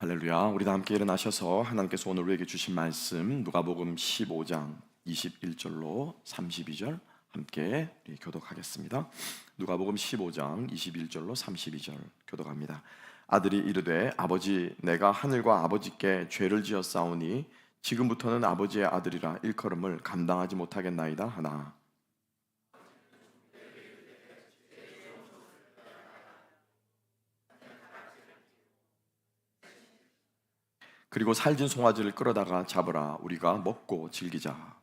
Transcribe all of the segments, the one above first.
할렐루야. 우리 다 함께 일어나셔서 하나님께서 오늘 우리에게 주신 말씀 누가복음 15장 21절로 32절 함께 교독하겠습니다. 누가복음 15장 21절로 32절 교독합니다. 아들이 이르되 아버지 내가 하늘과 아버지께 죄를 지었사오니 지금부터는 아버지의 아들이라 일컬음을 감당하지 못하겠나이다 하나. 그리고 살진 송아지를 끌어다가 잡으라. 우리가 먹고 즐기자.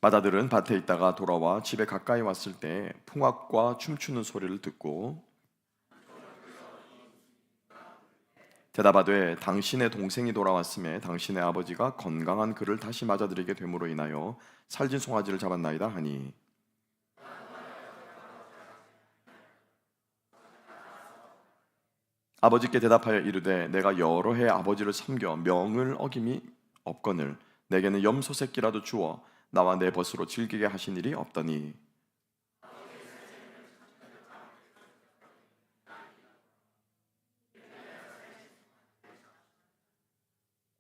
맏아들은 밭에 있다가 돌아와 집에 가까이 왔을 때 풍악과 춤추는 소리를 듣고 대답하되 당신의 동생이 돌아왔음에 당신의 아버지가 건강한 그를 다시 맞아들이게 됨으로 인하여 살진 송아지를 잡았나이다 하니, 아버지께 대답하여 이르되 내가 여러 해 아버지를 섬겨 명을 어김이 없거늘 내게는 염소 새끼라도 주어 나와 내 벗으로 즐기게 하신 일이 없더니,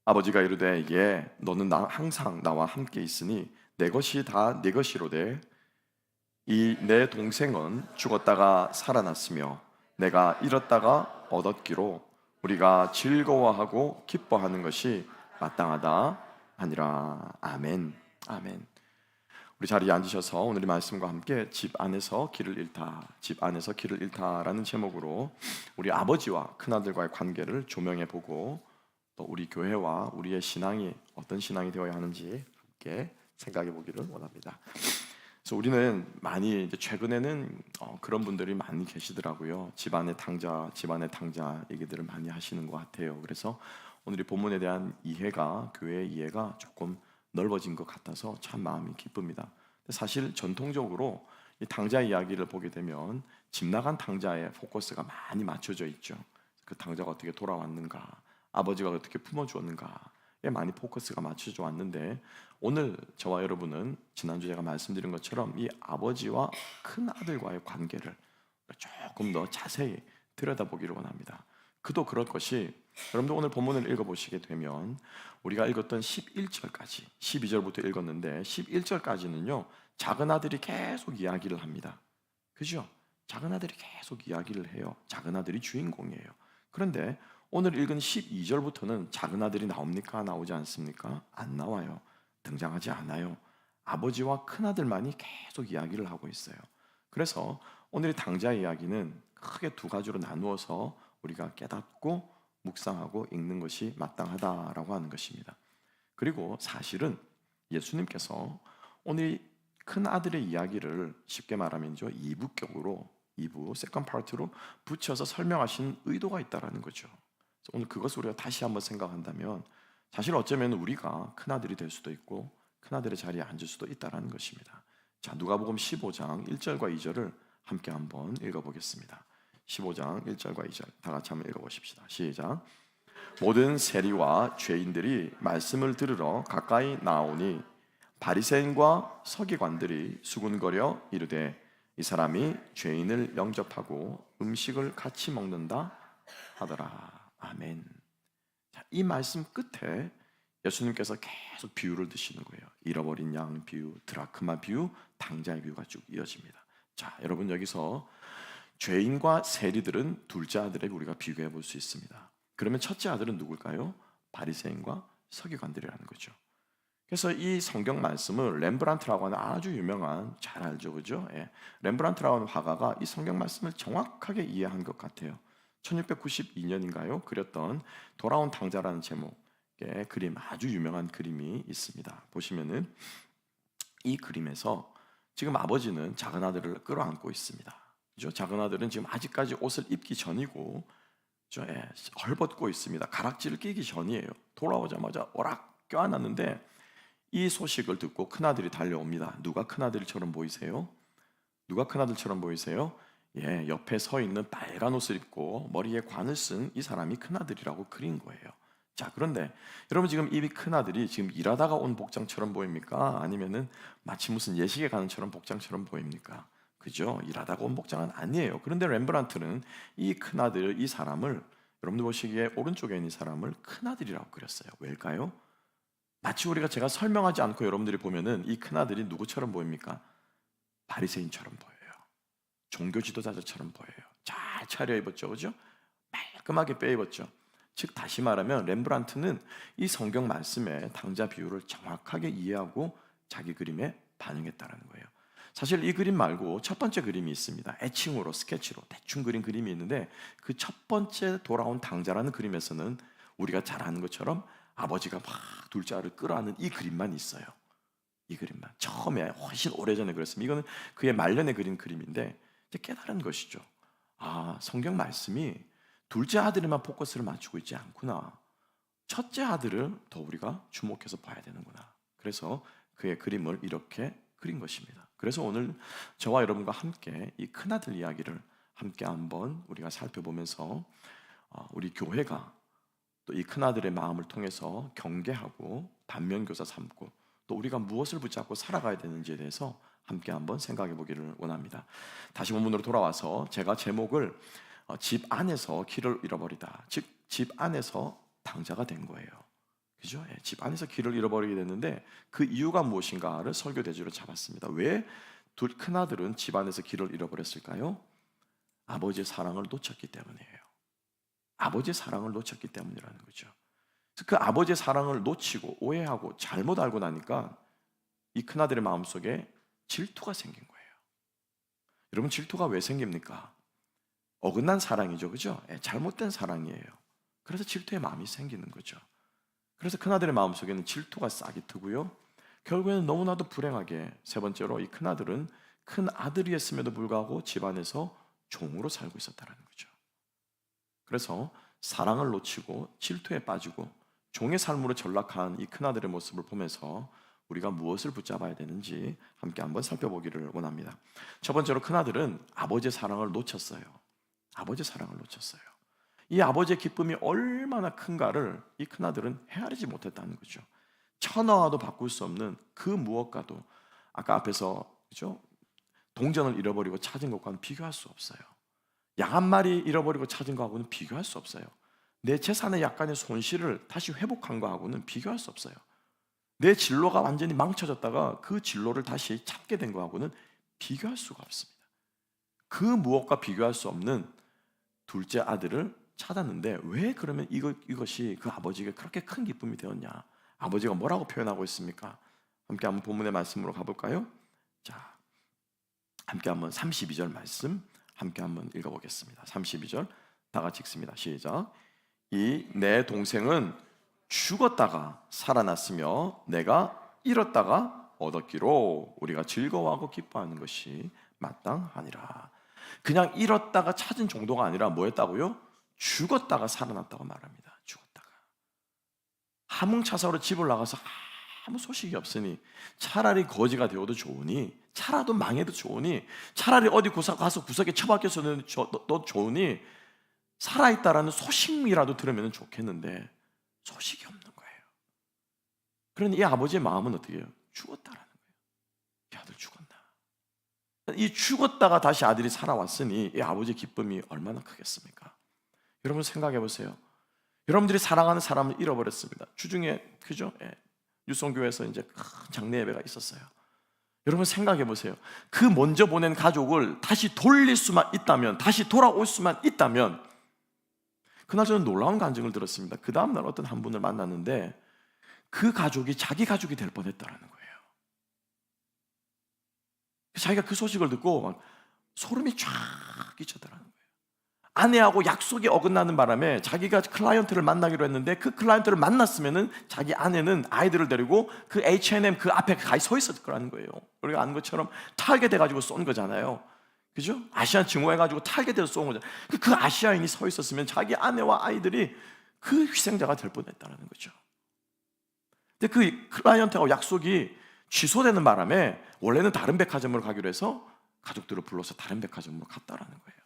아버지가 이르되 예 너는 항상 나와 함께 있으니 내 것이 다 네 것이로되 이 내 동생은 죽었다가 살아났으며 내가 잃었다가 얻었기로 우리가 즐거워하고 기뻐하는 것이 마땅하다 하니라. 아멘. 아멘. 우리 자리에 앉으셔서 오늘 이 말씀과 함께 집 안에서 길을 잃다, 집 안에서 길을 잃다라는 제목으로 우리 아버지와 큰아들과의 관계를 조명해 보고 또 우리 교회와 우리의 신앙이 어떤 신앙이 되어야 하는지 함께 생각해 보기를 원합니다. 그래서 우리는 많이 이제 최근에는 그런 분들이 많이 계시더라고요. 집안의 탕자 얘기들을 많이 하시는 것 같아요. 그래서 오늘 이 본문에 대한 이해가, 교회의 이해가 조금 넓어진 것 같아서 참 마음이 기쁩니다. 사실 전통적으로 이 탕자 이야기를 보게 되면 집 나간 탕자의 포커스가 많이 맞춰져 있죠. 그 탕자가 어떻게 돌아왔는가, 아버지가 어떻게 품어주었는가에 많이 포커스가 맞춰져 왔는데, 오늘 저와 여러분은 지난주 제가 말씀드린 것처럼 이 아버지와 큰 아들과의 관계를 조금 더 자세히 들여다보기를 원합니다. 그도 그럴 것이, 여러분들 오늘 본문을 읽어보시게 되면 우리가 읽었던 11절까지 12절부터 읽었는데 11절까지는요 작은 아들이 계속 이야기를 합니다. 그죠? 작은 아들이 계속 이야기를 해요. 작은 아들이 주인공이에요. 그런데 오늘 읽은 12절부터는 작은 아들이 나옵니까? 나오지 않습니까? 안 나와요. 등장하지 않아요. 아버지와 큰 아들만이 계속 이야기를 하고 있어요. 그래서 오늘의 당자 이야기는 크게 두 가지로 나누어서 우리가 깨닫고 묵상하고 읽는 것이 마땅하다라고 하는 것입니다. 그리고 사실은 예수님께서 오늘 큰 아들의 이야기를 쉽게 말하면죠 2부격으로 2부 세컨드 파트로 붙여서 설명하신 의도가 있다라는 거죠. 오늘 그것을 우리가 다시 한번 생각한다면 사실 어쩌면 우리가 큰 아들이 될 수도 있고 큰 아들의 자리에 앉을 수도 있다라는 것입니다. 자, 누가복음 15장 1절과 2절을 함께 한번 읽어보겠습니다. 15장 1절과 2절 다 같이 한번 읽어보십시다. 시작. 모든 세리와 죄인들이 말씀을 들으러 가까이 나오니 바리새인과 서기관들이 수군거려 이르되 이 사람이 죄인을 영접하고 음식을 같이 먹는다 하더라. 아멘. 자, 이 말씀 끝에 예수님께서 계속 비유를 드시는 거예요. 잃어버린 양 비유, 드라크마 비유, 당자의 비유가 쭉 이어집니다. 자, 여러분 여기서 죄인과 세리들은 둘째 아들에게 우리가 비교해 볼 수 있습니다. 그러면 첫째 아들은 누굴까요? 바리새인과 서기관들이라는 거죠. 그래서 이 성경 말씀을 렘브란트라고 하는 아주 유명한, 잘 알죠, 그죠? 예. 렘브란트라고 하는 화가가 이 성경 말씀을 정확하게 이해한 것 같아요. 1692년인가요? 그렸던 돌아온 탕자라는 제목의 그림, 아주 유명한 그림이 있습니다. 보시면은 이 그림에서 지금 아버지는 작은 아들을 끌어안고 있습니다. 그죠? 작은 아들은 지금 아직까지 옷을 입기 전이고, 예, 헐벗고 있습니다. 가락지를 끼기 전이에요. 돌아오자마자 오락 껴안았는데 이 소식을 듣고 큰아들이 달려옵니다. 누가 큰아들처럼 보이세요? 누가 큰아들처럼 보이세요? 예, 옆에 서 있는 빨간 옷을 입고 머리에 관을 쓴 이 사람이 큰아들이라고 그린 거예요. 자, 그런데 여러분 지금 이 큰아들이 지금 일하다가 온 복장처럼 보입니까? 아니면은 마치 무슨 예식에 가는 처럼 복장처럼 보입니까? 그죠? 일하다가 온 복장은 아니에요. 그런데 렘브란트는 이 큰아들, 이 사람을, 여러분들 보시기에 오른쪽에 있는 이 사람을 큰아들이라고 그렸어요. 왜일까요? 마치 제가 설명하지 않고 여러분들이 보면은 이 큰아들이 누구처럼 보입니까? 바리새인처럼 보여요. 종교 지도자들처럼 보여요. 잘 차려입었죠, 그죠? 깔끔하게 빼입었죠. 즉 다시 말하면 렘브란트는 이 성경 말씀의 당자 비유를 정확하게 이해하고 자기 그림에 반영했다는 거예요. 사실 이 그림 말고 첫 번째 그림이 있습니다. 애칭으로, 스케치로 대충 그린 그림이 있는데, 그 첫 번째 돌아온 당자라는 그림에서는 우리가 잘 아는 것처럼 아버지가 막 둘째 아를 끌어안는 이 그림만 있어요. 이 그림만. 처음에 훨씬 오래전에 그렸습니다. 이거는 그의 말년에 그린 그림인데, 이제 깨달은 것이죠. 아, 성경 말씀이 둘째 아들에만 포커스를 맞추고 있지 않구나. 첫째 아들을 더 우리가 주목해서 봐야 되는구나. 그래서 그의 그림을 이렇게 그린 것입니다. 그래서 오늘 저와 여러분과 함께 이 큰아들 이야기를 함께 한번 우리가 살펴보면서 우리 교회가 또 이 큰아들의 마음을 통해서 경계하고 반면교사 삼고 또 우리가 무엇을 붙잡고 살아가야 되는지에 대해서 함께 한번 생각해 보기를 원합니다. 다시 본문으로 돌아와서 제가 제목을 집 안에서 길을 잃어버리다, 즉 집 안에서 당자가 된 거예요. 그죠? 예, 집 안에서 길을 잃어버리게 됐는데 그 이유가 무엇인가를 설교 대주로 잡았습니다. 왜 둘 큰아들은 집 안에서 길을 잃어버렸을까요? 아버지의 사랑을 놓쳤기 때문이에요. 아버지의 사랑을 놓쳤기 때문이라는 거죠. 그 아버지의 사랑을 놓치고 오해하고 잘못 알고 나니까 이 큰아들의 마음속에 질투가 생긴 거예요. 여러분, 질투가 왜 생깁니까? 어긋난 사랑이죠, 그죠? 잘못된 사랑이에요. 그래서 질투의 마음이 생기는 거죠. 그래서 큰아들의 마음속에는 질투가 싹이 트고요, 결국에는 너무나도 불행하게 세 번째로 이 큰아들은 큰 아들이었음에도 불구하고 집안에서 종으로 살고 있었다는 거죠. 그래서 사랑을 놓치고 질투에 빠지고 종의 삶으로 전락한 이 큰아들의 모습을 보면서 우리가 무엇을 붙잡아야 되는지 함께 한번 살펴보기를 원합니다. 첫 번째로 큰아들은 아버지의 사랑을 놓쳤어요. 아버지의 사랑을 놓쳤어요. 이 아버지의 기쁨이 얼마나 큰가를 이 큰아들은 헤아리지 못했다는 거죠. 천하와도 바꿀 수 없는 그 무엇과도, 아까 앞에서 그죠? 동전을 잃어버리고 찾은 것과는 비교할 수 없어요. 양 한 마리 잃어버리고 찾은 것하고는 비교할 수 없어요. 내 재산의 약간의 손실을 다시 회복한 것하고는 비교할 수 없어요. 내 진로가 완전히 망쳐졌다가 그 진로를 다시 찾게 된 것하고는 비교할 수가 없습니다. 그 무엇과 비교할 수 없는 둘째 아들을 찾았는데, 왜 그러면 이것이 그 아버지에게 그렇게 큰 기쁨이 되었냐? 아버지가 뭐라고 표현하고 있습니까? 함께 한번 본문의 말씀으로 가볼까요? 자, 함께 한번 32절 말씀 함께 한번 읽어보겠습니다. 32절 다 같이 읽습니다. 시작. 이 내 동생은 죽었다가 살아났으며 내가 잃었다가 얻었기로 우리가 즐거워하고 기뻐하는 것이 마땅하니라. 그냥 잃었다가 찾은 정도가 아니라 뭐였다고요? 죽었다가 살아났다고 말합니다. 죽었다가 함흥차사로 집을 나가서 아무 소식이 없으니 차라리 거지가 되어도 좋으니, 차라도 망해도 좋으니, 차라리 어디 가서 구석에 처박혀서는 너 좋으니 살아있다라는 소식이라도 들으면 좋겠는데 소식이 없는 거예요. 그러니 이 아버지의 마음은 어떻게 해요? 죽었다라는 거예요. 이 아들 죽었나? 이 죽었다가 다시 아들이 살아왔으니 이 아버지의 기쁨이 얼마나 크겠습니까? 여러분 생각해 보세요. 여러분들이 사랑하는 사람을 잃어버렸습니다. 주중에 그죠? 유성교회에서 이제 큰 장례 예배가 있었어요. 여러분 생각해 보세요. 그 먼저 보낸 가족을 다시 돌릴 수만 있다면, 다시 돌아올 수만 있다면, 그날 저는 놀라운 간증을 들었습니다. 그 다음날 어떤 한 분을 만났는데 그 가족이 자기 가족이 될 뻔했다는 거예요. 자기가 그 소식을 듣고 막 소름이 쫙 끼쳤다는 거예요. 아내하고 약속이 어긋나는 바람에 자기가 클라이언트를 만나기로 했는데 그 클라이언트를 만났으면은 자기 아내는 아이들을 데리고 그 H&M 그 앞에 가 서 있었을 거라는 거예요. 우리가 아는 것처럼 타겟돼가지고 쏜 거잖아요. 그죠? 아시안 증오해가지고 타겟돼서 쏜 거잖아요. 그 아시아인이 서 있었으면 자기 아내와 아이들이 그 희생자가 될 뻔했다는 거죠. 근데 그 클라이언트하고 약속이 취소되는 바람에 원래는 다른 백화점으로 가기로 해서 가족들을 불러서 다른 백화점으로 갔다라는 거예요.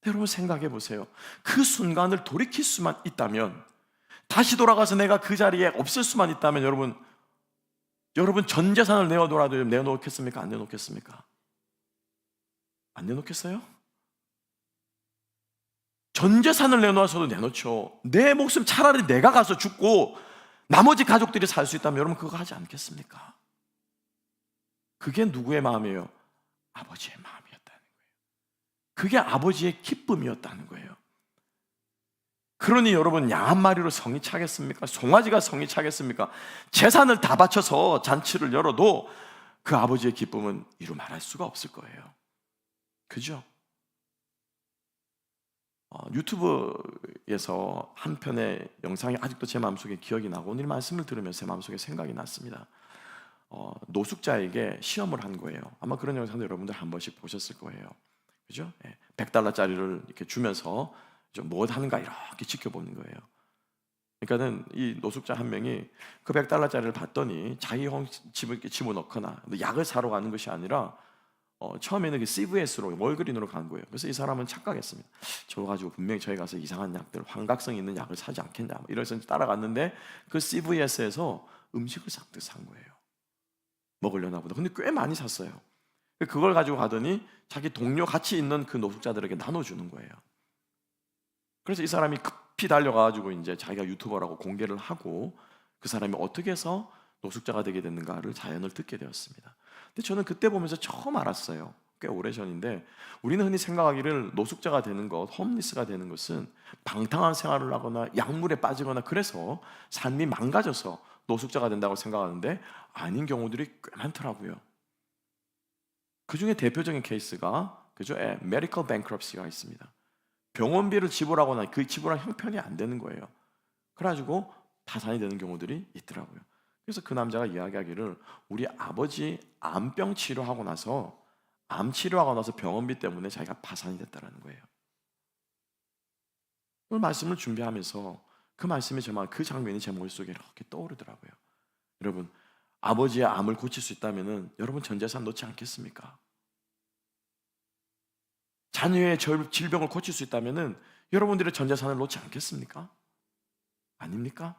여러분 생각해 보세요. 그 순간을 돌이킬 수만 있다면, 다시 돌아가서 내가 그 자리에 없을 수만 있다면, 여러분 전 재산을 내어놓으라도 내놓겠습니까? 안 내놓겠습니까? 안 내놓겠어요? 전 재산을 내놓아서도 내놓죠. 내 목숨 차라리 내가 가서 죽고 나머지 가족들이 살 수 있다면 여러분 그거 하지 않겠습니까? 그게 누구의 마음이에요? 아버지의 마음이었다는 거예요. 그게 아버지의 기쁨이었다는 거예요. 그러니 여러분, 양 한 마리로 성이 차겠습니까? 송아지가 성이 차겠습니까? 재산을 다 바쳐서 잔치를 열어도 그 아버지의 기쁨은 이루 말할 수가 없을 거예요. 그죠? 유튜브에서 한 편의 영상이 아직도 제 마음속에 기억이 나고, 오늘 말씀을 들으면서 제 마음속에 생각이 났습니다. 노숙자에게 시험을 한 거예요. 아마 그런 영상도 여러분들 한 번씩 보셨을 거예요. 그죠? $100짜리를 이렇게 주면서 좀 뭐 하는가 이렇게 지켜보는 거예요. 그러니까는 이 노숙자 한 명이 그 $100짜리를 받더니 자기 집을 이렇게 집어넣거나 약을 사러 가는 것이 아니라 처음에는 그 CVS로 월그린으로 간 거예요. 그래서 이 사람은 착각했습니다. 저거 가지고 분명히 저희 가서 이상한 약들, 환각성 있는 약을 사지 않겠냐, 이래서 따라갔는데 그 CVS에서 음식을 싹둑 산 거예요. 먹으려나 보다. 근데 꽤 많이 샀어요. 그걸 가지고 가더니 자기 동료 같이 있는 그 노숙자들에게 나눠주는 거예요. 그래서 이 사람이 급히 달려가가지고 이제 자기가 유튜버라고 공개를 하고 그 사람이 어떻게 해서 노숙자가 되게 됐는가를 자연을 듣게 되었습니다. 근데 저는 그때 보면서 처음 알았어요. 꽤 오래전인데, 우리는 흔히 생각하기를 노숙자가 되는 것, 홈리스가 되는 것은 방탕한 생활을 하거나 약물에 빠지거나 그래서 삶이 망가져서 노숙자가 된다고 생각하는데, 아닌 경우들이 꽤 많더라고요. 그 중에 대표적인 케이스가 그죠? 메디컬 뱅크럽시가 있습니다. 병원비를 지불하거나 그 지불한 형편이 안 되는 거예요. 그래가지고 파산이 되는 경우들이 있더라고요. 그래서 그 남자가 이야기하기를, 우리 아버지 암병 치료하고 나서 병원비 때문에 자기가 파산이 됐다는 거예요. 오늘 말씀을 준비하면서 그 말씀이 그 장면이 제 머릿속에 이렇게 떠오르더라고요. 여러분, 아버지의 암을 고칠 수 있다면 여러분 전 재산 놓지 않겠습니까? 자녀의 질병을 고칠 수 있다면 여러분들의 전 재산을 놓지 않겠습니까? 아닙니까?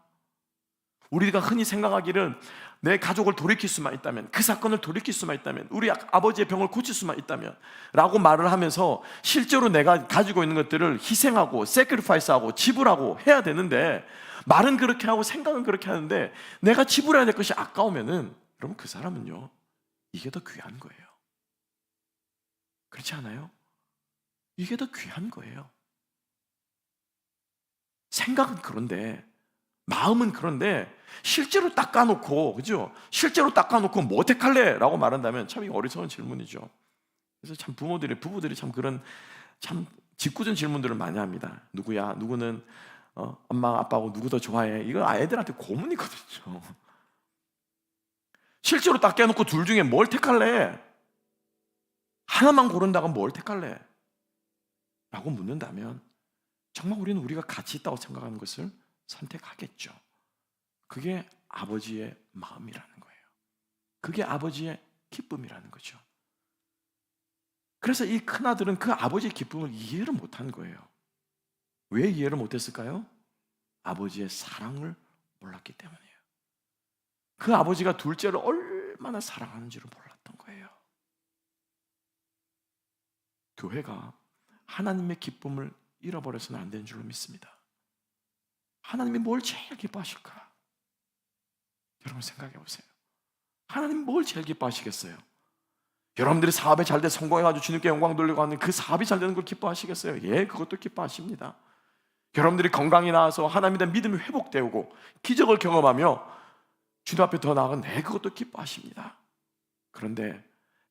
우리가 흔히 생각하기를 내 가족을 돌이킬 수만 있다면, 그 사건을 돌이킬 수만 있다면, 우리 아버지의 병을 고칠 수만 있다면 라고 말을 하면서 실제로 내가 가지고 있는 것들을 희생하고 세크리파이스하고 지불하고 해야 되는데, 말은 그렇게 하고 생각은 그렇게 하는데 내가 지불해야 될 것이 아까우면은 여러분 그 사람은요, 이게 더 귀한 거예요. 그렇지 않아요? 이게 더 귀한 거예요. 생각은 그런데, 마음은 그런데 실제로 딱 까놓고, 그죠? 실제로 딱 까놓고 뭐 택할래? 라고 말한다면 참 이거 어리석은 질문이죠. 그래서 참 부부들이 참 그런 참 짓궂은 질문들을 많이 합니다. 누구야? 누구는 엄마 아빠하고 누구 더 좋아해? 이거 아이들한테 고문이거든요. 실제로 딱 깨놓고 둘 중에 뭘 택할래? 하나만 고른다고 뭘 택할래? 라고 묻는다면 정말 우리는 우리가 가치 있다고 생각하는 것을 선택하겠죠. 그게 아버지의 마음이라는 거예요. 그게 아버지의 기쁨이라는 거죠. 그래서 이 큰아들은 그 아버지의 기쁨을 이해를 못한 거예요. 왜 이해를 못했을까요? 아버지의 사랑을 몰랐기 때문이에요. 그 아버지가 둘째를 얼마나 사랑하는지를 몰랐던 거예요. 교회가 하나님의 기쁨을 잃어버려서는 안 되는 줄로 믿습니다. 하나님이 뭘 제일 기뻐하실까? 여러분 생각해 보세요. 하나님 뭘 제일 기뻐하시겠어요? 여러분들이 사업에 잘 돼 성공해가지고 주님께 영광 돌리고 하는 그 사업이 잘 되는 걸 기뻐하시겠어요? 예, 그것도 기뻐하십니다. 여러분들이 건강이 나와서 하나님에 대한 믿음이 회복되고 기적을 경험하며 주님 앞에 더 나아간, 네, 그것도 기뻐하십니다. 그런데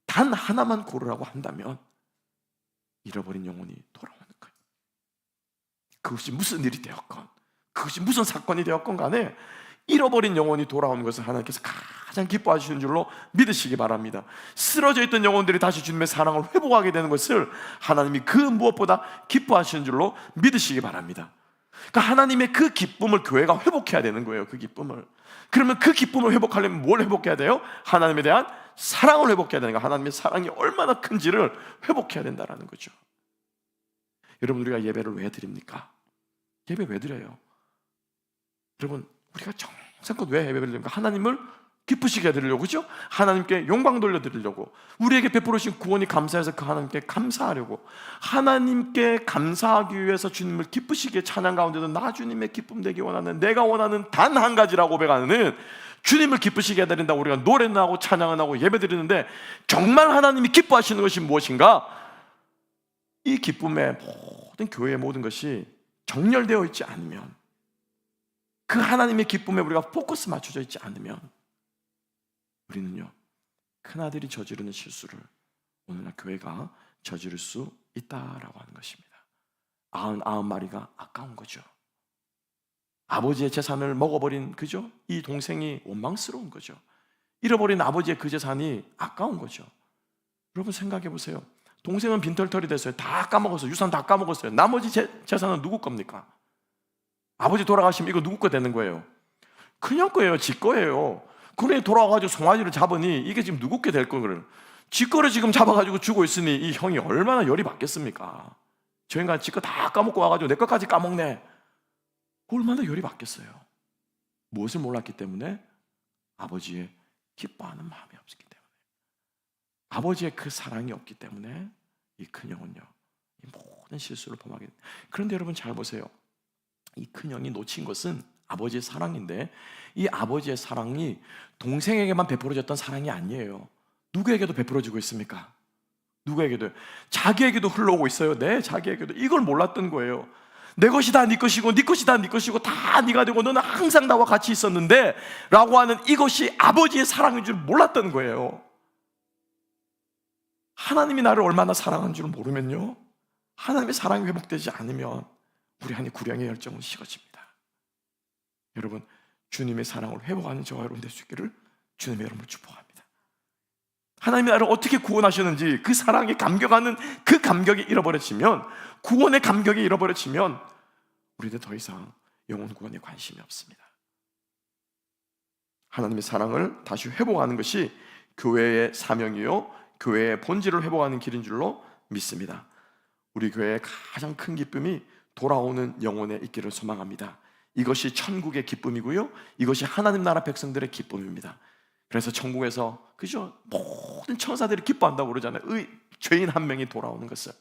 단 하나만 고르라고 한다면 잃어버린 영혼이 돌아오는 거예요. 그것이 무슨 일이 되었건, 그것이 무슨 사건이 되었건 간에 잃어버린 영혼이 돌아오는 것을 하나님께서 가장 기뻐하시는 줄로 믿으시기 바랍니다. 쓰러져 있던 영혼들이 다시 주님의 사랑을 회복하게 되는 것을 하나님이 그 무엇보다 기뻐하시는 줄로 믿으시기 바랍니다. 그러니까 하나님의 그 기쁨을 교회가 회복해야 되는 거예요. 그 기쁨을. 그러면 그 기쁨을 회복하려면 뭘 회복해야 돼요? 하나님에 대한 사랑을 회복해야 되는 거예요. 하나님의 사랑이 얼마나 큰지를 회복해야 된다는 거죠. 여러분, 우리가 예배를 왜 드립니까? 예배 왜 드려요? 여러분, 우리가 정성껏 왜 예배를 드립니까? 하나님을 기쁘시게 해드리려고, 그죠? 하나님께 영광 돌려드리려고, 우리에게 베풀으신 구원이 감사해서 그 하나님께 감사하려고, 하나님께 감사하기 위해서 주님을 기쁘시게 찬양 가운데도 나 주님의 기쁨 되기 원하는, 내가 원하는 단 한 가지라고 고백하는 주님을 기쁘시게 해드린다. 우리가 노래는 하고 찬양은 하고 예배 드리는데, 정말 하나님이 기뻐하시는 것이 무엇인가? 이 기쁨의 모든 교회의 모든 것이 정렬되어 있지 않으면, 그 하나님의 기쁨에 우리가 포커스 맞춰져 있지 않으면, 우리는요, 큰아들이 저지르는 실수를 오늘날 교회가 저지를 수 있다라고 하는 것입니다. 99마리가 아까운 거죠. 아버지의 재산을 먹어버린, 그죠? 이 동생이 원망스러운 거죠. 잃어버린 아버지의 그 재산이 아까운 거죠. 여러분 생각해 보세요. 동생은 빈털털이 됐어요. 다 까먹었어요. 유산 다 까먹었어요. 나머지 재산은 누구 겁니까? 아버지 돌아가시면 이거 누구 거 되는 거예요? 그냥 거예요. 지 거예요. 그러니 돌아와가지고 송아지를 잡으니 이게 지금 누구 게 될 거를, 지 거를 지금 잡아가지고 주고 있으니 이 형이 얼마나 열이 받겠습니까? 저 인간 지 거 다 까먹고 와가지고 내 것까지 까먹네. 얼마나 열이 받겠어요. 무엇을 몰랐기 때문에? 아버지의 기뻐하는 마음이 없었기 때문에, 아버지의 그 사랑이 없기 때문에 이 큰형은요, 이 모든 실수를 범하게 됩니다. 그런데 여러분 잘 보세요. 이 큰형이 놓친 것은 아버지의 사랑인데, 이 아버지의 사랑이 동생에게만 베풀어졌던 사랑이 아니에요. 누구에게도 베풀어지고 있습니까? 누구에게도, 자기에게도 흘러오고 있어요. 네, 자기에게도. 이걸 몰랐던 거예요. 내 것이 다 네 것이고 네 것이 다 네 것이고 다 네가 되고 너는 항상 나와 같이 있었는데 라고 하는 이것이 아버지의 사랑인 줄 몰랐던 거예요. 하나님이 나를 얼마나 사랑한 줄 모르면요, 하나님의 사랑이 회복되지 않으면 우리 안에 구령의 열정은 식어집니다. 여러분, 주님의 사랑을 회복하는 저와 여러분 될 수 있기를 주님의 여러분을 축복합니다. 하나님이 나를 어떻게 구원하셨는지 그 사랑에 감격하는 그 감격이 잃어버려지면, 구원의 감격이 잃어버려지면 우리는 더 이상 영혼 구원에 관심이 없습니다. 하나님의 사랑을 다시 회복하는 것이 교회의 사명이요, 교회의 본질을 회복하는 길인 줄로 믿습니다. 우리 교회의 가장 큰 기쁨이 돌아오는 영혼에 있기를 소망합니다. 이것이 천국의 기쁨이고요, 이것이 하나님 나라 백성들의 기쁨입니다. 그래서 천국에서, 그죠, 모든 천사들이 기뻐한다고 그러잖아요. 죄인 한 명이 돌아오는 것을.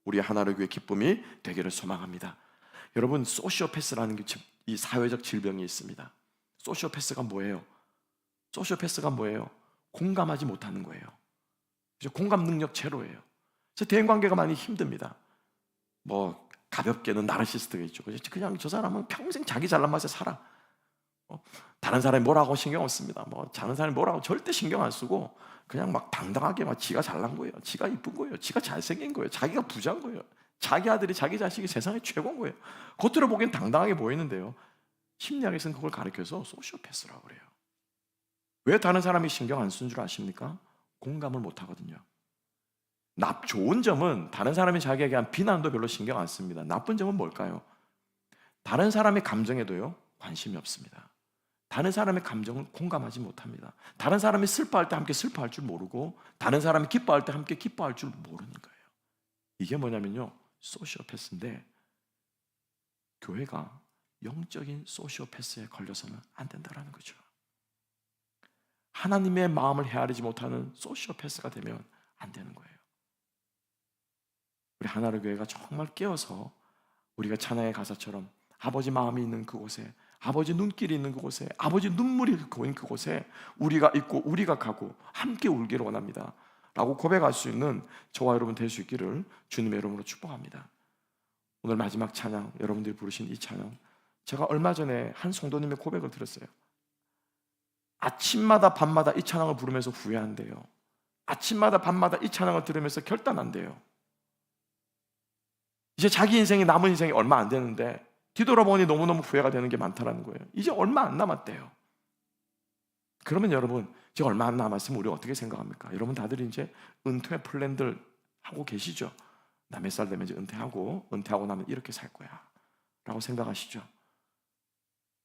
우리 하나로 교회 기쁨이 되기를 소망합니다. 여러분, 소시오패스라는 이 사회적 질병이 있습니다. 소시오패스가 뭐예요? 소시오패스가 뭐예요? 공감하지 못하는 거예요. 그죠? 공감 능력 제로예요. 그래서 대인관계가 많이 힘듭니다. 뭐 가볍게는 나르시스트가 있죠. 그냥 저 사람은 평생 자기 잘난 맛에 살아. 다른 사람이 뭐라고 신경 안 씁니다. 다른 사람이 뭐라고 절대 신경 안 쓰고 그냥 막 당당하게 막 지가 잘난 거예요. 지가 이쁜 거예요. 지가 잘생긴 거예요. 자기가 부자인 거예요. 자기 아들이 자기 자식이 세상에 최고인 거예요. 겉으로 보기엔 당당하게 보이는데요, 심리학에서는 그걸 가리켜서 소시오패스라고 그래요. 왜 다른 사람이 신경 안 쓰는 줄 아십니까? 공감을 못 하거든요. 좋은 점은 다른 사람이 자기에게 한 비난도 별로 신경 안 씁니다. 나쁜 점은 뭘까요? 다른 사람의 감정에도요, 관심이 없습니다. 다른 사람의 감정을 공감하지 못합니다. 다른 사람이 슬퍼할 때 함께 슬퍼할 줄 모르고, 다른 사람이 기뻐할 때 함께 기뻐할 줄 모르는 거예요. 이게 뭐냐면요, 소시오패스인데, 교회가 영적인 소시오패스에 걸려서는 안 된다는 거죠. 하나님의 마음을 헤아리지 못하는 소시오패스가 되면 안 되는 거예요. 우리 하나로 교회가 정말 깨어서 우리가 찬양의 가사처럼 아버지 마음이 있는 그곳에, 아버지 눈길이 있는 그곳에, 아버지 눈물이 고인 그곳에 우리가 있고 우리가 가고 함께 울기를 원합니다 라고 고백할 수 있는 저와 여러분 될 수 있기를 주님의 이름으로 축복합니다. 오늘 마지막 찬양, 여러분들이 부르신 이 찬양, 제가 얼마 전에 한 성도님의 고백을 들었어요. 아침마다 밤마다 이 찬양을 부르면서 후회한대요. 아침마다 밤마다 이 찬양을 들으면서 결단한대요. 이제 자기 인생이, 남은 인생이 얼마 안 되는데 뒤돌아보니 너무너무 후회가 되는 게 많다는 거예요. 이제 얼마 안 남았대요. 그러면 여러분, 이제 얼마 안 남았으면 우리 어떻게 생각합니까? 여러분 다들 이제 은퇴 플랜들 하고 계시죠? 나 몇 살 되면 이제 은퇴하고 나면 이렇게 살 거야 라고 생각하시죠?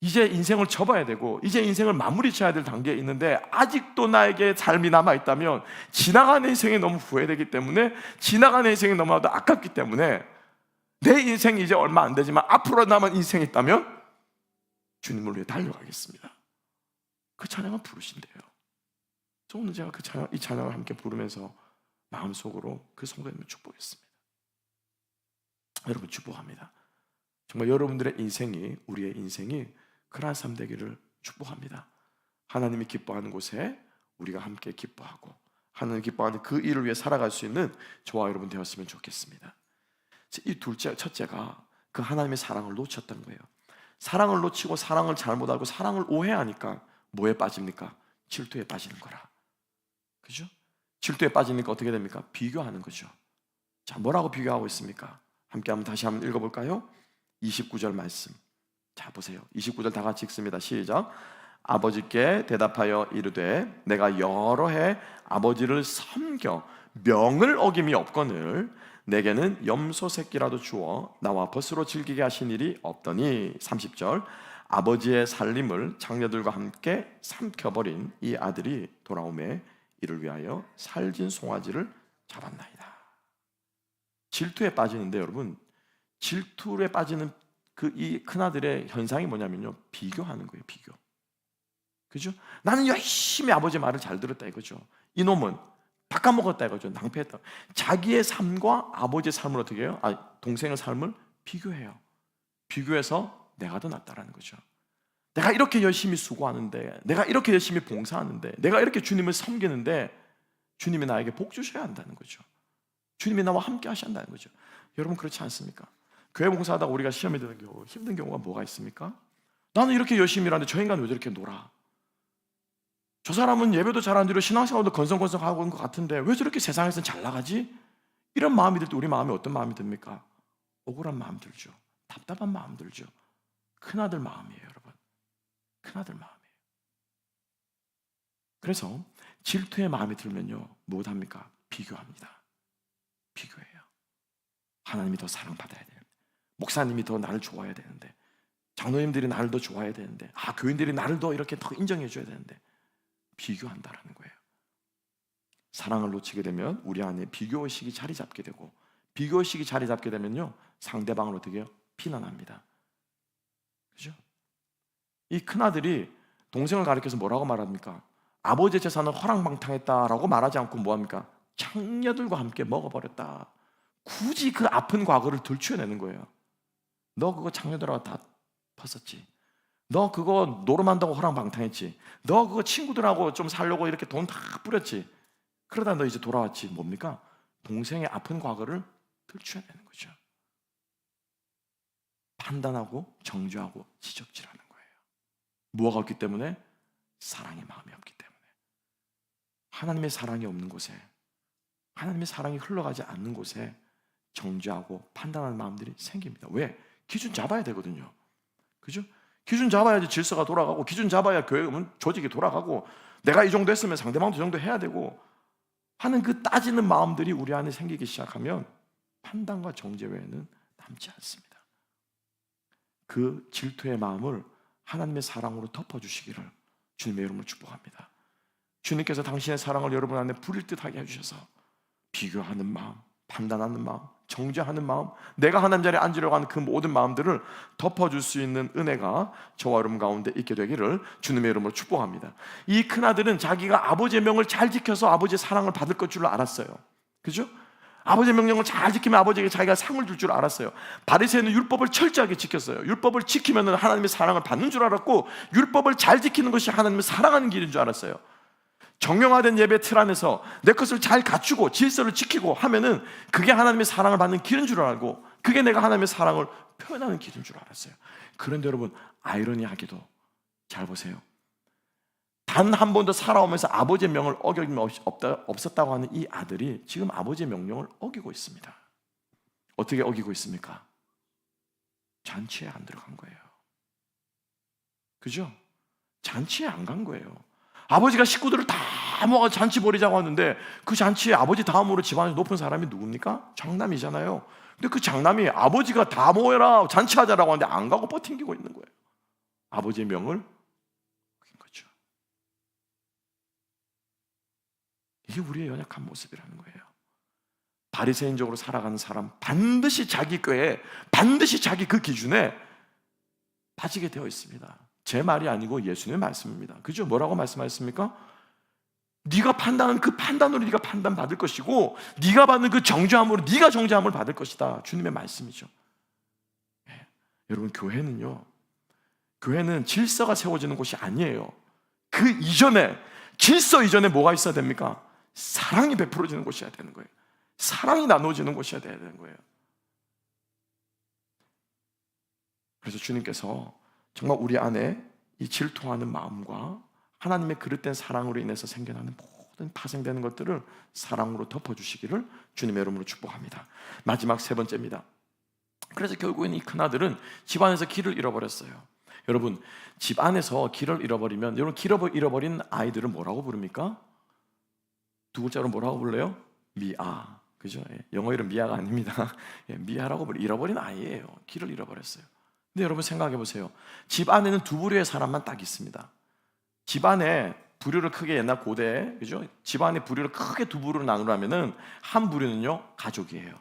이제 인생을 접어야 되고 이제 인생을 마무리 쳐야 될 단계에 있는데 아직도 나에게 삶이 남아있다면 지나가는 인생이 너무 후회되기 때문에, 지나가는 인생이 너무나도 아깝기 때문에 내 인생이 이제 얼마 안 되지만 앞으로 남은 인생이 있다면 주님을 위해 달려가겠습니다. 그 찬양은 부르신대요. 저 오늘 제가 이 찬양을 함께 부르면서 마음속으로 그 성도님을 축복했습니다. 여러분 축복합니다. 정말 여러분들의 인생이, 우리의 인생이 그러한 삶 되기를 축복합니다. 하나님이 기뻐하는 곳에 우리가 함께 기뻐하고 하나님 기뻐하는 그 일을 위해 살아갈 수 있는 저와 여러분 되었으면 좋겠습니다. 이 첫째가 그 하나님의 사랑을 놓쳤던 거예요. 사랑을 놓치고 사랑을 잘못 알고 사랑을 오해하니까 뭐에 빠집니까? 질투에 빠지는 거라. 그죠? 질투에 빠지니까 어떻게 됩니까? 비교하는 거죠. 자, 뭐라고 비교하고 있습니까? 함께 다시 한번 읽어볼까요? 29절 말씀. 자, 보세요. 29절 다 같이 읽습니다. 시작. 아버지께 대답하여 이르되 내가 여러 해 아버지를 섬겨 명을 어김이 없거늘 내게는 염소 새끼라도 주어 나와 벗으로 즐기게 하신 일이 없더니 30절 아버지의 살림을 장녀들과 함께 삼켜버린 이 아들이 돌아오매 이를 위하여 살진 송아지를 잡았나이다. 질투에 빠지는데 여러분, 질투에 빠지는 이 큰아들의 현상이 뭐냐면요, 비교하는 거예요. 비교. 그죠? 나는 열심히 아버지 말을 잘 들었다 이거죠. 이놈은 바꿔먹었다 이거죠. 낭패했다. 자기의 삶과 아버지의 삶을 어떻게 해요? 동생의 삶을 비교해요. 비교해서 내가 더 낫다라는 거죠. 내가 이렇게 열심히 수고하는데, 내가 이렇게 열심히 봉사하는데, 내가 이렇게 주님을 섬기는데 주님이 나에게 복 주셔야 한다는 거죠. 주님이 나와 함께 하셔야 한다는 거죠. 여러분 그렇지 않습니까? 교회 봉사하다가 우리가 시험에 드는 경우, 힘든 경우가 뭐가 있습니까? 나는 이렇게 열심히 일하는데 저 인간은 왜 저렇게 놀아? 저 사람은 예배도 잘 안 드리고 신앙생활도 건성건성하고 있는 것 같은데 왜 저렇게 세상에서는 잘 나가지? 이런 마음이 들 때 우리 마음에 어떤 마음이 듭니까? 억울한 마음 들죠. 답답한 마음 들죠. 큰아들 마음이에요, 여러분. 큰아들 마음이에요. 그래서 질투의 마음이 들면요, 무엇합니까? 비교합니다. 비교해요. 하나님이 더 사랑받아야 돼요. 목사님이 더 나를 좋아해야 되는데, 장로님들이 나를 더 좋아해야 되는데, 교인들이 나를 더 이렇게 더 인정해 줘야 되는데, 비교한다라는 거예요. 사랑을 놓치게 되면 우리 안에 비교의식이 자리 잡게 되고, 비교의식이 자리 잡게 되면요, 상대방을 어떻게 해요? 비난합니다. 그죠? 이 큰아들이 동생을 가리켜서 뭐라고 말합니까? 아버지의 재산을 허랑방탕했다라고 말하지 않고 뭐합니까? 장녀들과 함께 먹어버렸다. 굳이 그 아픈 과거를 들추어내는 거예요. 너 그거 장녀들하고 다 벗었지. 너 그거 노름한다고 허랑방탕했지. 너 그거 친구들하고 좀 살려고 이렇게 돈 다 뿌렸지. 그러다 너 이제 돌아왔지. 뭡니까? 동생의 아픈 과거를 들추어내는 거죠. 판단하고 정죄하고 지적질하는 거예요. 뭐가 없기 때문에? 사랑의 마음이 없기 때문에. 하나님의 사랑이 없는 곳에, 하나님의 사랑이 흘러가지 않는 곳에 정죄하고 판단하는 마음들이 생깁니다. 왜? 기준 잡아야 되거든요. 그죠? 기준 잡아야지 질서가 돌아가고, 기준 잡아야 교회 조직이 돌아가고, 내가 이 정도 했으면 상대방도 이 정도 해야 되고 하는 그 따지는 마음들이 우리 안에 생기기 시작하면 판단과 정죄 외에는 남지 않습니다. 그 질투의 마음을 하나님의 사랑으로 덮어주시기를 주님의 이름으로 축복합니다. 주님께서 당신의 사랑을 여러분 안에 부릴 듯하게 해주셔서 비교하는 마음, 판단하는 마음, 정죄하는 마음, 내가 하나님 자리에 앉으려고 하는 그 모든 마음들을 덮어줄 수 있는 은혜가 저와 여러분 가운데 있게 되기를 주님의 이름으로 축복합니다. 이 큰아들은 자기가 아버지의 명을 잘 지켜서 아버지의 사랑을 받을 것 줄 알았어요. 그죠? 아버지의 명령을 잘 지키면 아버지에게 자기가 상을 줄 줄 알았어요. 바리새인은 율법을 철저하게 지켰어요. 율법을 지키면 하나님의 사랑을 받는 줄 알았고, 율법을 잘 지키는 것이 하나님을 사랑하는 길인 줄 알았어요. 정형화된 예배 틀 안에서 내 것을 잘 갖추고 질서를 지키고 하면은 그게 하나님의 사랑을 받는 길인 줄 알고, 그게 내가 하나님의 사랑을 표현하는 길인 줄 알았어요. 그런데 여러분, 아이러니하게도 잘 보세요. 단 한 번도 살아오면서 아버지의 명을 어김이 없었다고 하는 이 아들이 지금 아버지의 명령을 어기고 있습니다. 어떻게 어기고 있습니까? 잔치에 안 들어간 거예요. 그죠? 잔치에 안 간 거예요. 아버지가 식구들을 다 모아 잔치 벌이자고 하는데 그 잔치에 아버지 다음으로 집안에서 높은 사람이 누굽니까? 장남이잖아요. 근데 그 장남이 아버지가 다 모여라 잔치하자라고 하는데 안 가고 버팅기고 있는 거예요. 아버지의 명을 어긴 거죠. 이게 우리의 연약한 모습이라는 거예요. 바리새인적으로 살아가는 사람, 반드시 자기 꾀에, 반드시 자기 그 기준에 빠지게 되어 있습니다. 제 말이 아니고 예수님의 말씀입니다. 그죠? 뭐라고 말씀하셨습니까? 네가 판단하는 그 판단으로 네가 판단받을 것이고, 네가 받는 그 정죄함으로 네가 정죄함을 받을 것이다. 주님의 말씀이죠. 네. 여러분, 교회는 질서가 세워지는 곳이 아니에요. 그 이전에, 질서 이전에 뭐가 있어야 됩니까? 사랑이 베풀어지는 곳이어야 되는 거예요. 사랑이 나눠지는 곳이어야 되는 거예요. 그래서 주님께서 정말 우리 안에 이 질투하는 마음과 하나님의 그릇된 사랑으로 인해서 생겨나는 모든 파생되는 것들을 사랑으로 덮어주시기를 주님의 이름으로 축복합니다. 마지막 세 번째입니다. 그래서 결국엔 이 큰아들은 집안에서 길을 잃어버렸어요. 여러분, 집안에서 길을 잃어버리면, 여러분, 길을 잃어버린 아이들은 뭐라고 부릅니까? 두 글자로 뭐라고 불러요? 미아. 그죠? 영어 이름 미아가 아닙니다. 미아라고 불러요. 잃어버린 아이예요. 길을 잃어버렸어요. 근데 여러분 생각해 보세요. 집 안에는 두 부류의 사람만 딱 있습니다. 집 안에 부류를 크게, 옛날 고대에, 그죠? 집 안에 부류를 크게 두 부류로 나누라면은 한 부류는요, 가족이에요.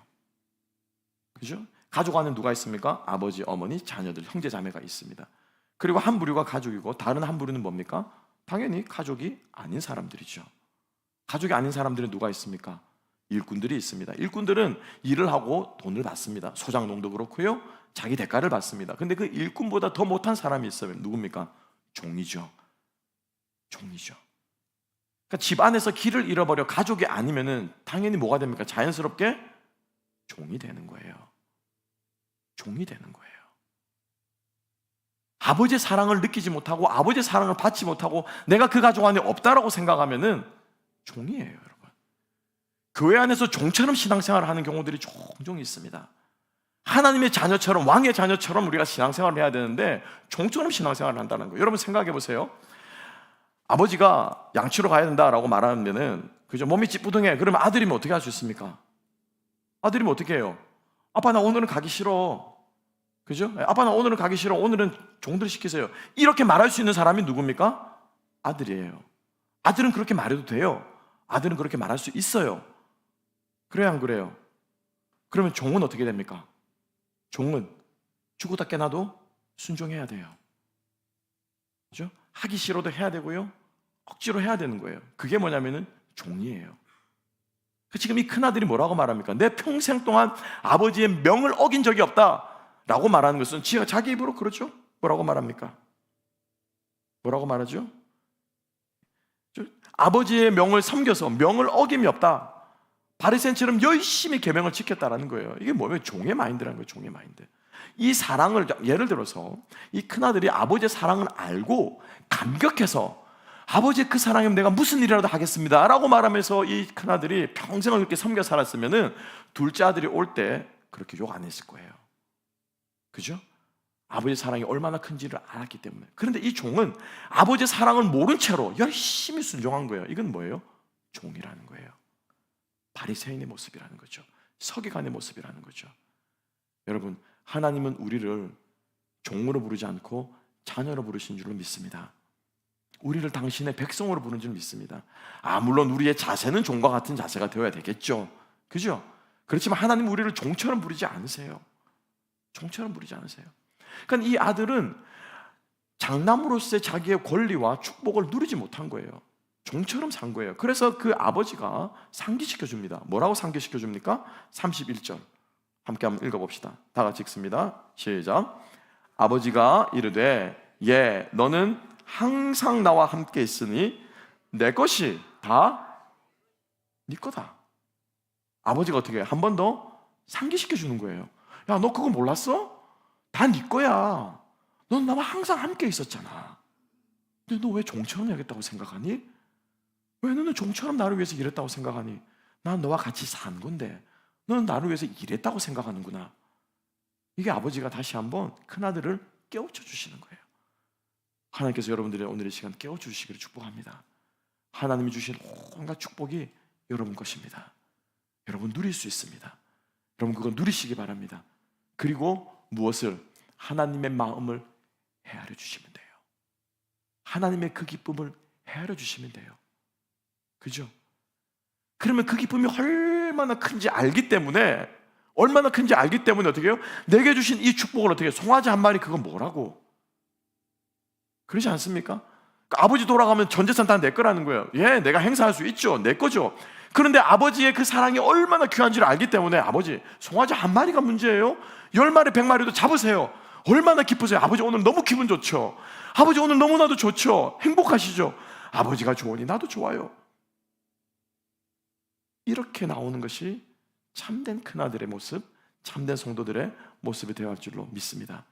그죠? 가족 안에 누가 있습니까? 아버지, 어머니, 자녀들, 형제, 자매가 있습니다. 그리고 한 부류가 가족이고 다른 한 부류는 뭡니까? 당연히 가족이 아닌 사람들이죠. 가족이 아닌 사람들은 누가 있습니까? 일꾼들이 있습니다. 일꾼들은 일을 하고 돈을 받습니다. 소장농도 그렇고요, 자기 대가를 받습니다. 근데 그 일꾼보다 더 못한 사람이 있어요. 누굽니까? 종이죠. 그러니까 집 안에서 길을 잃어버려 가족이 아니면은 당연히 뭐가 됩니까? 자연스럽게 종이 되는 거예요. 아버지의 사랑을 느끼지 못하고 아버지의 사랑을 받지 못하고 내가 그 가족 안에 없다라고 생각하면은 종이에요, 여러분. 교회 안에서 종처럼 신앙생활을 하는 경우들이 종종 있습니다. 하나님의 자녀처럼, 왕의 자녀처럼 우리가 신앙생활을 해야 되는데 종처럼 신앙생활을 한다는 거예요. 여러분 생각해 보세요. 아버지가 양치로 가야 된다라고 말하면은, 그죠? 몸이 찌뿌둥해. 그러면 아들이면 어떻게 할 수 있습니까? 아들이면 어떻게 해요? 아빠, 나 오늘은 가기 싫어. 그죠? 아빠, 나 오늘은 가기 싫어. 오늘은 종들 시키세요. 이렇게 말할 수 있는 사람이 누굽니까? 아들이에요. 아들은 그렇게 말해도 돼요. 아들은 그렇게 말할 수 있어요. 그래요, 안 그래요? 그러면 종은 어떻게 됩니까? 종은 죽었다 깨나도 순종해야 돼요. 그죠? 하기 싫어도 해야 되고요, 억지로 해야 되는 거예요. 그게 뭐냐면은 종이에요. 지금 이 큰아들이 뭐라고 말합니까? 내 평생 동안 아버지의 명을 어긴 적이 없다라고 말하는 것은 자기 입으로 그렇죠? 뭐라고 말합니까? 뭐라고 말하죠? 아버지의 명을 섬겨서 명을 어김이 없다. 바리새인처럼 열심히 계명을 지켰다라는 거예요. 이게 뭐예요? 종의 마인드라는 거예요. 종의 마인드. 이 사랑을, 예를 들어서 이 큰아들이 아버지의 사랑을 알고 감격해서 아버지의 그 사랑이면 내가 무슨 일이라도 하겠습니다 라고 말하면서 이 큰아들이 평생을 그렇게 섬겨 살았으면은 둘째 아들이 올 때 그렇게 욕 안 했을 거예요. 그죠? 아버지의 사랑이 얼마나 큰지를 알았기 때문에. 그런데 이 종은 아버지의 사랑을 모른 채로 열심히 순종한 거예요. 이건 뭐예요? 종이라는 거예요. 바리새인의 모습이라는 거죠. 서기관의 모습이라는 거죠. 여러분, 하나님은 우리를 종으로 부르지 않고 자녀로 부르신 줄로 믿습니다. 우리를 당신의 백성으로 부르는 줄 믿습니다. 물론 우리의 자세는 종과 같은 자세가 되어야 되겠죠. 그죠? 그렇지만 하나님은 우리를 종처럼 부르지 않으세요. 종처럼 부르지 않으세요. 그러니까 이 아들은 장남으로서의 자기의 권리와 축복을 누리지 못한 거예요. 종처럼 산 거예요. 그래서 그 아버지가 상기시켜 줍니다. 뭐라고 상기시켜 줍니까? 31절 함께 한번 읽어봅시다. 다 같이 읽습니다. 시작. 아버지가 이르되 너는 항상 나와 함께 있으니 내 것이 다 네 거다. 아버지가 어떻게 한 번 더 상기시켜 주는 거예요. 야, 너 그거 몰랐어? 다 네 거야. 넌 나와 항상 함께 있었잖아. 근데 너 왜 종처럼 해야겠다고 생각하니? 왜 너는 종처럼 나를 위해서 일했다고 생각하니? 난 너와 같이 산 건데 너는 나를 위해서 일했다고 생각하는구나. 이게 아버지가 다시 한번 큰아들을 깨우쳐 주시는 거예요. 하나님께서 여러분들의 오늘의 시간 깨우쳐 주시기를 축복합니다. 하나님이 주신 온갖 축복이 여러분 것입니다. 여러분 누릴 수 있습니다. 여러분 그거 누리시기 바랍니다. 그리고 무엇을? 하나님의 마음을 헤아려 주시면 돼요. 하나님의 그 기쁨을 헤아려 주시면 돼요. 그죠? 그러면 그 기쁨이 얼마나 큰지 알기 때문에 어떻게 해요? 내게 주신 이 축복을 어떻게 해요? 송아지 한 마리 그건 뭐라고? 그러지 않습니까? 그러니까 아버지 돌아가면 전 재산 다 내 거라는 거예요. 예, 내가 행사할 수 있죠. 내 거죠. 그런데 아버지의 그 사랑이 얼마나 귀한지를 알기 때문에 아버지, 송아지 한 마리가 문제예요? 10마리, 100마리도 잡으세요. 얼마나 기쁘세요? 아버지 오늘 너무 기분 좋죠. 아버지 오늘 너무나도 좋죠. 행복하시죠? 아버지가 좋으니 나도 좋아요. 이렇게 나오는 것이 참된 큰아들의 모습, 참된 성도들의 모습이 되어야 할 줄로 믿습니다.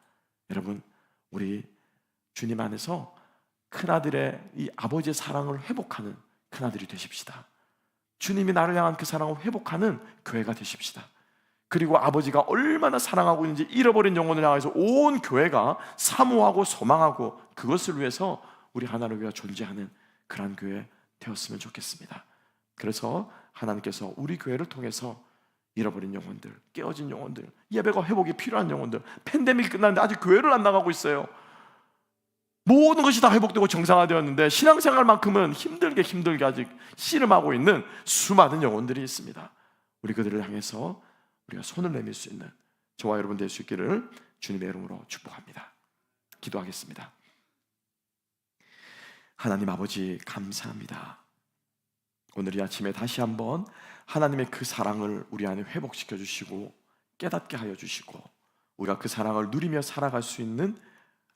여러분, 우리 주님 안에서 큰아들의 이 아버지의 사랑을 회복하는 큰아들이 되십시다. 주님이 나를 향한 그 사랑을 회복하는 교회가 되십시다. 그리고 아버지가 얼마나 사랑하고 있는지 잃어버린 영혼을 향해서 온 교회가 사모하고 소망하고 그것을 위해서 우리 하나를 위해 존재하는 그런 교회 되었으면 좋겠습니다. 그래서 하나님께서 우리 교회를 통해서 잃어버린 영혼들, 깨어진 영혼들, 예배가 회복이 필요한 영혼들, 팬데믹이 끝났는데 아직 교회를 안 나가고 있어요. 모든 것이 다 회복되고 정상화되었는데 신앙생활만큼은 힘들게 아직 씨름하고 있는 수많은 영혼들이 있습니다. 우리 그들을 향해서 우리가 손을 내밀 수 있는 저와 여러분 될 수 있기를 주님의 이름으로 축복합니다. 기도하겠습니다. 하나님 아버지 감사합니다. 오늘 이 아침에 다시 한번 하나님의 그 사랑을 우리 안에 회복시켜 주시고 깨닫게 하여 주시고 우리가 그 사랑을 누리며 살아갈 수 있는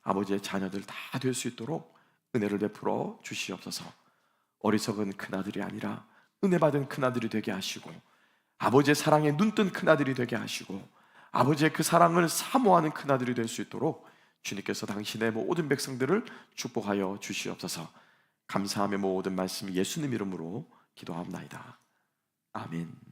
아버지의 자녀들 다 될 수 있도록 은혜를 베풀어 주시옵소서. 어리석은 큰아들이 아니라 은혜 받은 큰아들이 되게 하시고 아버지의 사랑에 눈뜬 큰아들이 되게 하시고 아버지의 그 사랑을 사모하는 큰아들이 될 수 있도록 주님께서 당신의 모든 백성들을 축복하여 주시옵소서. 감사하며 모든 말씀 예수님 이름으로 기도합나이다. 아멘.